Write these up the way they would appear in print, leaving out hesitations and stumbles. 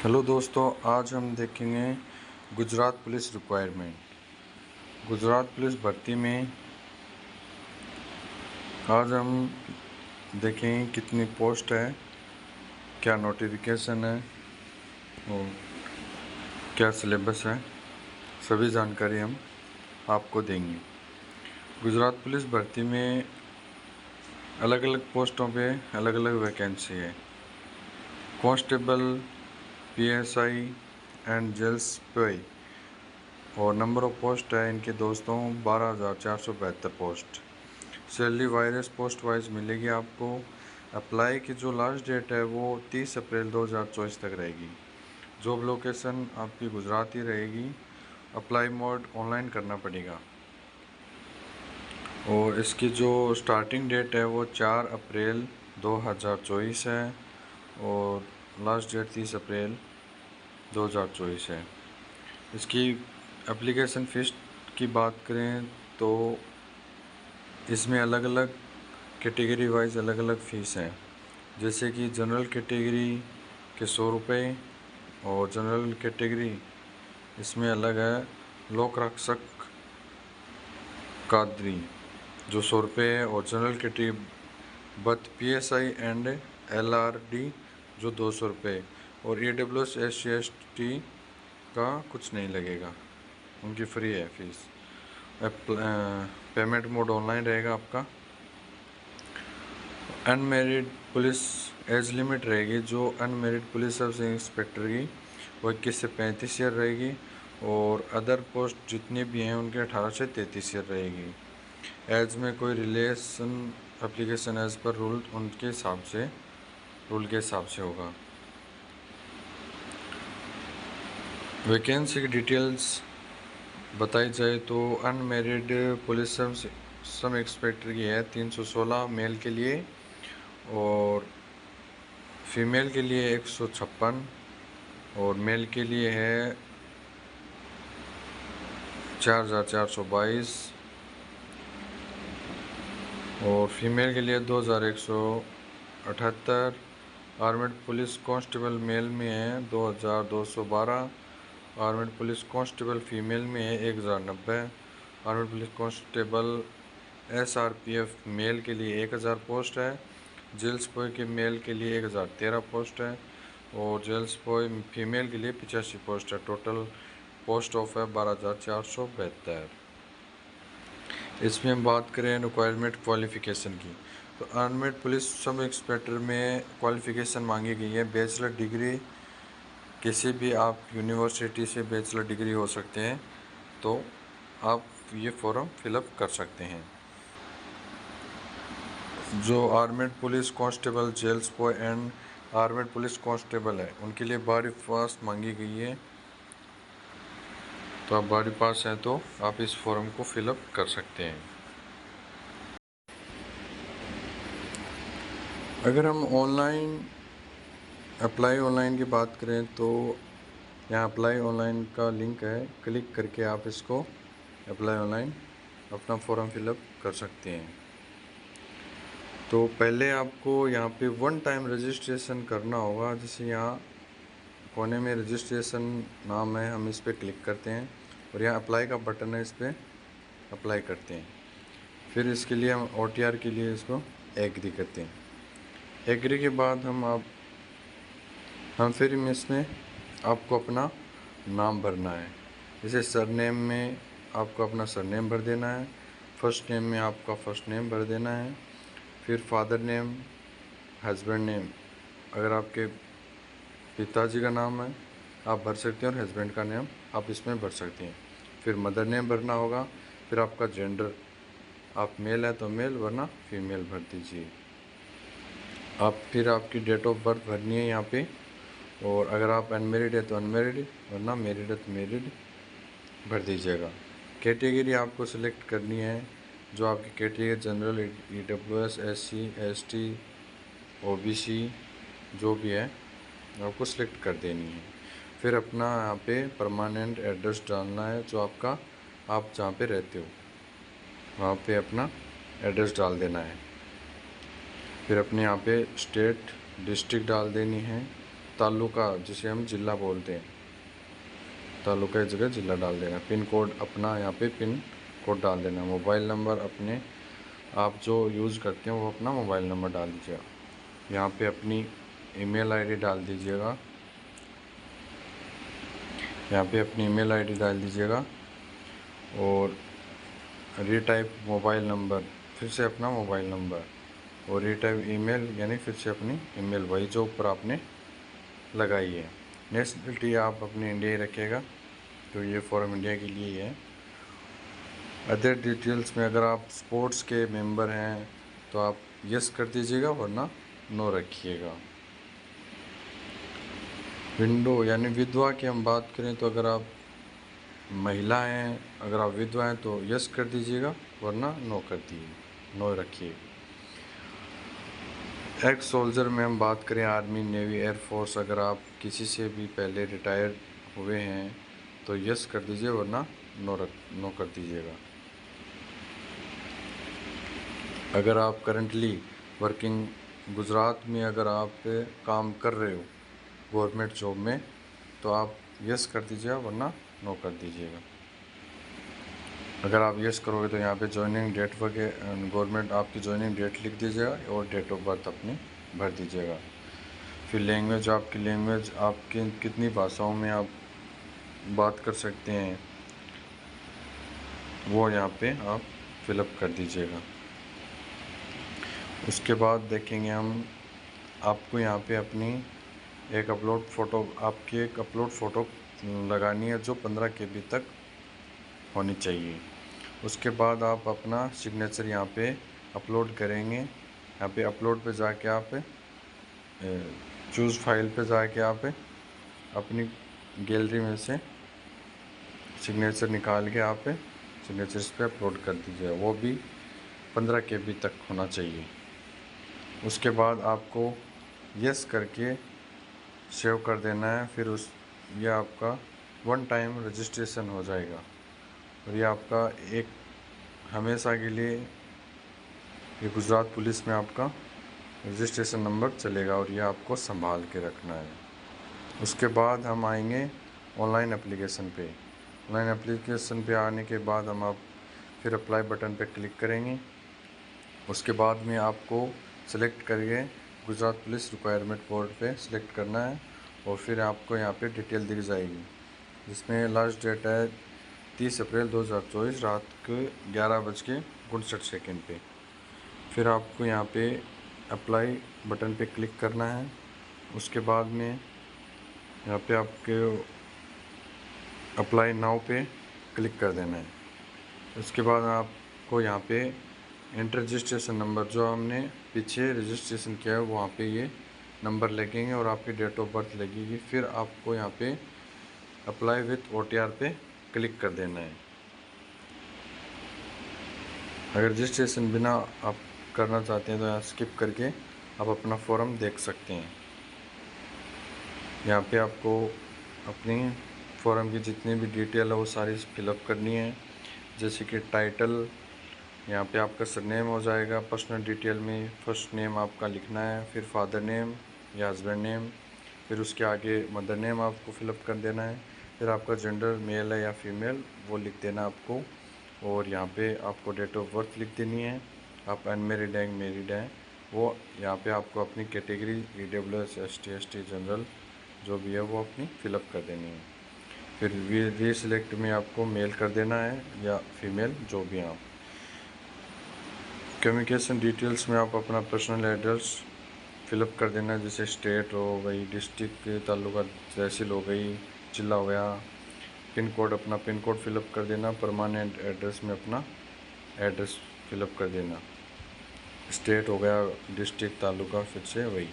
Hello दोस्तों, आज हम देखेंगे Gujarat police requirement. Gujarat police भर्ती में आज हम देखेंगे कितनी पोस्ट है, क्या नोटिफिकेशन है और क्या सिलेबस है। सभी जानकारी हम आपको देंगे। गुजरात पुलिस भर्ती में अलग अलग पोस्टों पे अलग अलग वैकेंसी है। कांस्टेबल, पीएसआई एंड जेल्स पे और नंबर ऑफ पोस्ट है इनके दोस्तों 12,472 post. Salary virus post wise मिलेगी आपको। अप्लाई की जो लास्ट डेट है वो 30 अप्रैल 2024 तक रहेगी। जॉब लोकेशन आपकी गुजरात ही रहेगी। अप्लाई मोड ऑनलाइन करना पड़ेगा और इसकी जो स्टार्टिंग डेट है वो 4 अप्रैल 2024 है और लास्ट डेट 30 अप्रैल 2024 है। इसकी एप्लीकेशन फ़ीस की बात करें तो इसमें अलग अलग कैटेगरी वाइज अलग अलग फ़ीस हैं। जैसे कि जनरल कैटेगरी के 100 रुपये और जनरल कैटेगरी इसमें अलग है। लोक रक्षक कादरी जो 100 रुपये है और general category both PSI and LRD जो 200 रुपये और ईडब्ल्यूएस SC/ST का कुछ नहीं लगेगा, उनकी फ्री है फीस। पेमेंट मोड ऑनलाइन रहेगा आपका। अनमेरिड पुलिस एज लिमिट रहेगी जो अनमेरिड पुलिस सब इंस्पेक्टर की वो 21 से 35 ईयर रहेगी और अदर पोस्ट जितने भी हैं उनके 18 से 33 ईयर रहेगी। एज में कोई रिलेशन एप्लीकेशन एज पर रूल उनके हिसाब से रूल के हिसाब से होगा। वैकेंसी की डिटेल्स बताई जाए तो अनमेरिड पुलिस सब इंस्पेक्टर की है 316 मेल के लिए और फीमेल के लिए 156 और मेल के लिए है 4,422 और फीमेल के लिए 2,178। आर्मेड पुलिस कांस्टेबल मेल में है 2,212। आर्मेड पुलिस कांस्टेबल फीमेल में है 1,090। Armed police constable SRPF male के लिए 1,000 पोस्ट है। जेल्स बॉय के मेल के लिए 1,013 पोस्ट है और जेल्स बॉय फीमेल के लिए 85 पोस्ट है। टोटल पोस्ट ऑफ है 12,472। इसमें हम बात करें रिक्वायरमेंट क्वालिफ़िकेशन की तो आर्मेड पुलिस सब इंस्पेक्टर में क्वालिफ़िकेशन मांगी गई है बैचलर डिग्री। किसी भी आप यूनिवर्सिटी से बैचलर डिग्री हो सकते हैं तो आप ये फॉर्म फिलअप कर सकते हैं। जो armed police constable, jails boy and armed police constable है उनके लिए 12वीं पास मांगी गई है। तो आप 12वीं पास हैं तो आप इस फॉर्म को फिलअप कर सकते हैं। अगर हम अप्लाई ऑनलाइन की बात करें तो यहाँ अप्लाई ऑनलाइन का लिंक है, क्लिक करके आप इसको अप्लाई ऑनलाइन अपना फॉर्म फिलअप कर सकते हैं। तो पहले आपको यहाँ पे वन टाइम रजिस्ट्रेशन करना होगा। जैसे यहाँ कोने में रजिस्ट्रेशन नाम है, हम इस पर क्लिक करते हैं और यहाँ अप्लाई का बटन है, इस पर अप्लाई करते हैं। फिर इसके लिए हम OTR के लिए इसको एग्री करते हैं। एग्री के बाद हम फिर इसमें आपको अपना नाम भरना है। जैसे सरनेम में आपको अपना सरनेम भर देना है, फर्स्ट नेम में आपका फर्स्ट नेम भर देना है, फिर फादर नेम, हस्बैंड नेम अगर आपके पिताजी का नाम है आप भर सकते हैं और हस्बैंड का नेम आप इसमें भर सकते हैं। फिर मदर नेम भरना होगा, फिर आपका जेंडर, आप मेल है तो मेल वरना फीमेल भर दीजिए। फिर आपकी डेट ऑफ बर्थ भरनी है यहाँ पे और अगर आप अनमेरिड है तो अनमेरिड वरना मैरिड है तो मैरिड भर दीजिएगा। कैटेगरी आपको सिलेक्ट करनी है, जो आपकी category general, EWS, SC, ST, OBC जो भी है आपको सिलेक्ट कर देनी है। फिर अपना यहाँ पे परमानेंट एड्रेस डालना है, जो आप जहाँ पे रहते हो वहाँ पे अपना एड्रेस डाल देना है। फिर अपने यहाँ पे स्टेट, डिस्ट्रिक्ट डाल देनी है तालुका जिसे हम जिला बोलते हैं, तालुका की जगह जिला डाल देना। पिन कोड अपना यहाँ पे पिन कोड डाल देना। मोबाइल नंबर अपने आप जो यूज़ करते हैं वो अपना मोबाइल नंबर डाल दीजिएगा। यहाँ पे अपनी ईमेल आईडी डाल दीजिएगा, यहाँ पे अपनी ईमेल आईडी डाल दीजिएगा। और रीटाइप मोबाइल नंबर, फिर से अपना मोबाइल नंबर। और रीटाइप ईमेल यानी फिर से अपनी ईमेल, वही जो ऊपर आपने लगाई है। नेशनलिटी आप अपनी इंडिया ही रखिएगा, तो ये फॉर्म इंडिया के लिए ही है। अदर डिटेल्स में अगर आप स्पोर्ट्स के मेंबर हैं तो आप यस कर दीजिएगा, वरना नो रखिएगा। विंडो यानी विधवा की हम बात करें तो अगर आप महिला हैं, अगर आप विधवा हैं तो यस कर दीजिएगा, वरना नो कर दीजिए, नो रखिएगा। एक्स सोल्जर में हम बात करें आर्मी, नेवी, एयरफोर्स, अगर आप किसी से भी पहले रिटायर हुए हैं तो यस कर दीजिए, वरना नो कर दीजिएगा। अगर आप करंटली वर्किंग गुजरात में अगर आप काम कर रहे हो गवर्नमेंट जॉब में तो आप यस कर दीजिएगा, वरना नो कर दीजिएगा। अगर आप यस करोगे तो यहाँ पे ज्वाइनिंग डेट वगैरह गवर्नमेंट आपकी ज्वाइनिंग डेट लिख दीजिएगा और डेट ऑफ बर्थ अपनी भर दीजिएगा। फिर लैंग्वेज, आपकी लैंग्वेज आपकी कितनी भाषाओं में आप बात कर सकते हैं वो यहाँ पे आप फिलअप कर दीजिएगा। उसके बाद देखेंगे हम, आपको यहाँ पे अपनी एक अपलोड फ़ोटो लगानी है जो 15 KB तक होनी चाहिए। उसके बाद आप अपना सिग्नेचर यहाँ पे अपलोड करेंगे। यहाँ पे अपलोड पे जाके आप चूज़ फाइल पे जाके आप अपनी गैलरी में से सिग्नेचर निकाल के आप सिग्नेचर्स पे अपलोड कर दीजिए, वो भी 15 KB तक होना चाहिए। उसके बाद आपको यस करके सेव कर देना है। फिर ये आपका 1 टाइम रजिस्ट्रेशन हो जाएगा और ये आपका एक हमेशा के लिए ये गुजरात पुलिस में आपका रजिस्ट्रेशन नंबर चलेगा और ये आपको संभाल के रखना है। उसके बाद हम आएंगे ऑनलाइन एप्लीकेशन पे। ऑनलाइन एप्लीकेशन पे आने के बाद हम आप फिर अप्लाई बटन पे क्लिक करेंगे। उसके बाद में आपको सेलेक्ट करिए गुजरात पुलिस रिक्वायरमेंट बोर्ड पे सिलेक्ट करना है और फिर आपको यहाँ पे डिटेल दिख जाएगी, जिसमें लास्ट डेट है 30 अप्रैल 2024 रात के 11:59 पे। फिर आपको यहाँ पे अप्लाई बटन पे क्लिक करना है। उसके बाद में यहाँ पे आपके अप्लाई नाउ पे क्लिक कर देना है। उसके बाद आपको यहाँ पे एंटर रजिस्ट्रेशन नंबर जो हमने पीछे रजिस्ट्रेशन किया है वहाँ पे ये नंबर लगेंगे और आपकी डेट ऑफ बर्थ लगेगी। फिर आपको यहाँ पे अप्लाई विथ OTR पे क्लिक कर देना है। अगर रजिस्ट्रेशन बिना आप करना चाहते हैं तो यहाँ स्किप करके आप अपना फॉर्म देख सकते हैं। यहाँ पे आपको अपनी फॉर्म की जितनी भी डिटेल है वो सारी फिलअप करनी है, जैसे कि टाइटल, यहाँ पे आपका सरनेम हो जाएगा। पर्सनल डिटेल में फर्स्ट नेम आपका लिखना है, फिर फादर नेम या हस्बैंड नेम, फिर उसके आगे मदर नेम आपको फिलअप कर देना है। फिर आपका जेंडर मेल है या फीमेल वो लिख देना आपको, और यहाँ पे आपको डेट ऑफ बर्थ लिख देनी है। आप अनमेरिड हैं मैरिड हैं वो यहाँ पे आपको अपनी category EWS ST ST general जो भी है वो अपनी फिलअप कर देनी है। फिर रीसिलेक्ट में आपको मेल कर देना है या फीमेल जो भी आप। कम्युनिकेशन डिटेल्स में आप अपना पर्सनल एड्रेस फिलअप कर देना है, जैसे स्टेट हो गई, डिस्ट्रिक्ट तालुका तहसील हो गई, जिला हो गया। पिन कोड अपना पिन कोड फिलअप कर देना। परमानेंट एड्रेस में अपना एड्रेस फिलअप कर देना। स्टेट हो गया, डिस्ट्रिक्ट तालुका फिर से वही।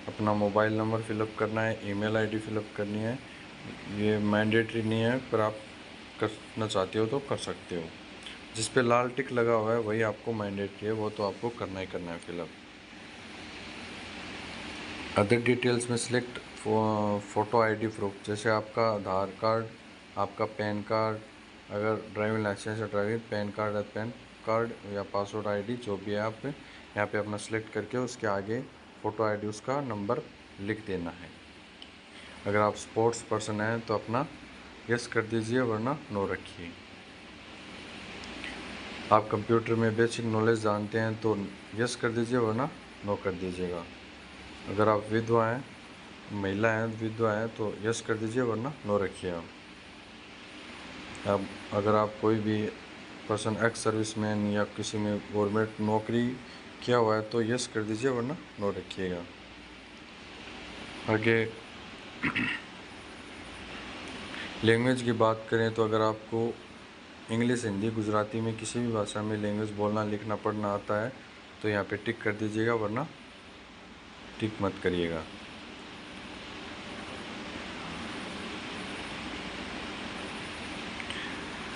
अपना मोबाइल नंबर फिलअप करना है, ईमेल आईडी फिलअप करनी है। ये मैंडेटरी नहीं है पर आप करना चाहते हो तो कर सकते हो। जिस पे लाल टिक लगा हुआ है वही आपको मैंडेटरी है, वो तो आपको करना ही करना है फिलअप। अदर डिटेल्स में सिलेक्ट फ़ोटो ID प्रूफ, जैसे आपका आधार कार्ड, आपका पैन कार्ड, अगर ड्राइविंग लाइसेंस है ड्राइविंग, पैन कार्ड है पैन कार्ड या पासपोर्ट ID जो भी है आप यहाँ पे अपना सिलेक्ट करके उसके आगे फ़ोटो ID उसका नंबर लिख देना है। अगर आप स्पोर्ट्स पर्सन हैं तो अपना यस कर दीजिए, वरना नो रखिए। आप कंप्यूटर में बेसिक नॉलेज जानते हैं तो यस कर दीजिए, वरना नो कर दीजिएगा। अगर आप विधवा हैं, महिला हैं, विधवा हैं तो यस कर दीजिए, वरना नो रखिए। अब अगर आप कोई भी पर्सन एक्स सर्विसमैन या किसी में गवर्नमेंट नौकरी किया हुआ है तो यस कर दीजिए, वरना नो रखिएगा। आगे लैंग्वेज की बात करें तो अगर आपको इंग्लिश, हिंदी, गुजराती में किसी भी भाषा में लैंग्वेज बोलना, लिखना, पढ़ना आता है तो यहाँ पे टिक कर दीजिएगा, वरना टिक मत करिएगा।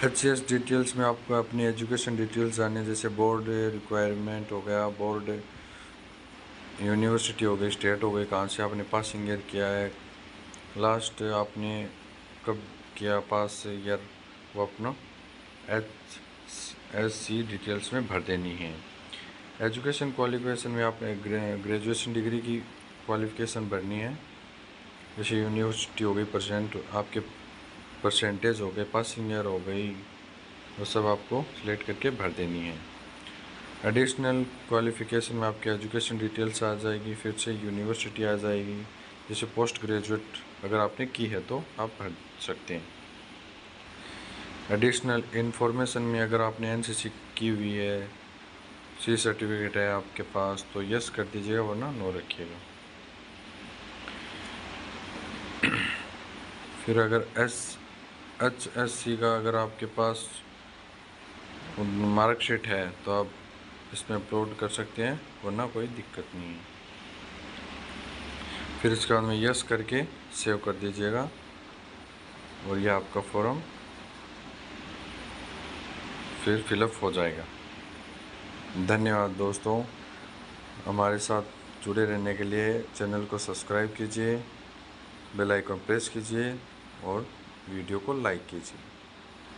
HCS डिटेल्स में आपको अपनी एजुकेशन डिटेल्स जाने, जैसे बोर्ड रिक्वायरमेंट हो गया, बोर्ड यूनिवर्सिटी हो गई, स्टेट हो गई, कहाँ से आपने पासिंग ईयर किया है, लास्ट आपने कब किया पास ईयर, वो अपना HSC डिटेल्स में भर देनी है। एजुकेशन क्वालिफिकेशन में आपने ग्रेजुएशन डिग्री की क्वालिफिकेशन भरनी है, जैसे यूनिवर्सिटी हो गई, आपके परसेंटेज हो गए, पासिंग ईयर हो गई, वो सब आपको सिलेक्ट करके भर देनी है। एडिशनल क्वालिफिकेशन में आपकी एजुकेशन डिटेल्स आ जाएगी, फिर से यूनिवर्सिटी आ जाएगी, जैसे पोस्ट ग्रेजुएट अगर आपने की है तो आप भर सकते हैं। एडिशनल इन्फॉर्मेशन में अगर आपने NCC की हुई है, C सर्टिफिकेट है आपके पास तो यस कर दीजिएगा, वरना नो रखिएगा। फिर अगर HSC का अगर आपके पास मार्कशीट है तो आप इसमें अपलोड कर सकते हैं, वरना कोई दिक्कत नहीं है। फिर इसके बाद में यस करके सेव कर दीजिएगा और ये आपका फॉर्म फिर फिलअप हो जाएगा। धन्यवाद दोस्तों, हमारे साथ जुड़े रहने के लिए चैनल को सब्सक्राइब कीजिए, बेल आइकन प्रेस कीजिए और वीडियो को लाइक कीजिए।